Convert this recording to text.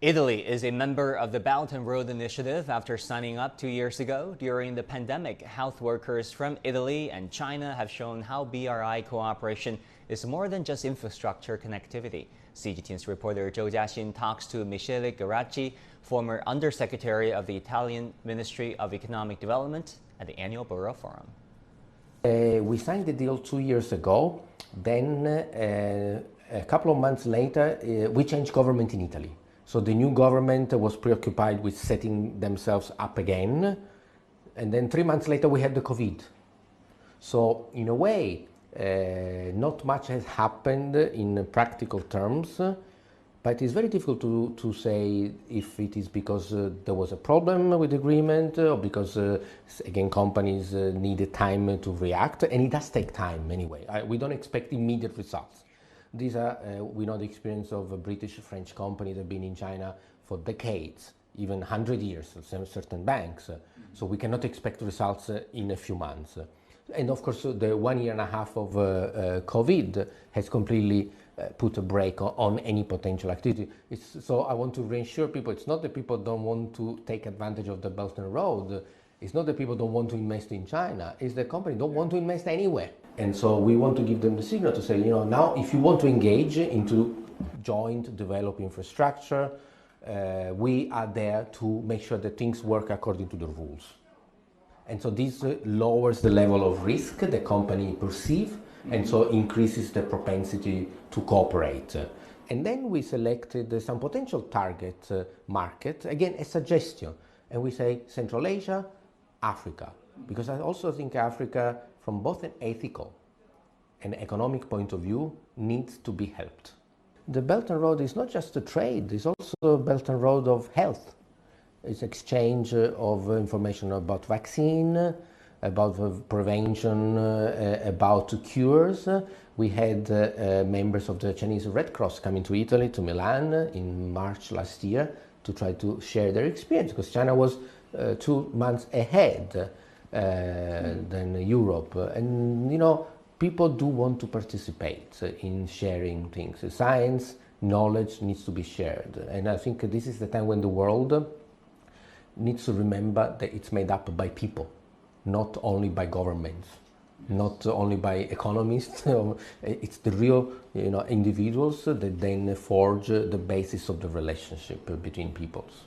Italy is a member of the Belt and Road Initiative after signing up 2 years ago. During the pandemic, health workers from Italy and China have shown how BRI cooperation is more than just infrastructure connectivity. CGTN's reporter Zhou Jiaxin talks to Michele Garacci, former Undersecretary of the Italian Ministry of Economic Development, at the annual Borough Forum. We signed the deal 2 years ago. Then a couple of months later, we changed government in Italy. So the new government was preoccupied with setting themselves up again. And then 3 months later, we had the COVID. So in a way, not much has happened in practical terms, but it's very difficult to say if it is because there was a problem with the agreement or because, again, companies needed time to react, and it does take time anyway. We don't expect immediate results. These are, we know the experience of British, French companies that have been in China for decades, even 100 years, certain banks. So we cannot expect results in a few months. And of course, the 1 year and a half of COVID has completely put a brake on any potential activity. So I want to reassure people, it's not that people don't want to take advantage of the Belt and Road. It's not that people don't want to invest in China. It's the company don't want to invest anywhere. And so we want to give them the signal to say, now if you want to engage into joint develop infrastructure, we are there to make sure that things work according to the rules. And so this lowers the level of risk the company perceives, and so increases the propensity to cooperate. And then we selected some potential target market, again, a suggestion. And we say Central Asia, Africa, because I also think Africa, from both an ethical and economic point of view, needs to be helped. The Belt and Road is not just a trade, it's also a Belt and Road of health. It's exchange of information about vaccine, about prevention, about cures. We had members of the Chinese Red Cross coming to Italy, to Milan, in March last year to try to share their experience, because China was 2 months ahead than Europe. And, people do want to participate in sharing things. Science, knowledge needs to be shared. And I think this is the time when the world needs to remember that it's made up by people, not only by governments, not only by economists. It's the real individuals that then forge the basis of the relationship between peoples.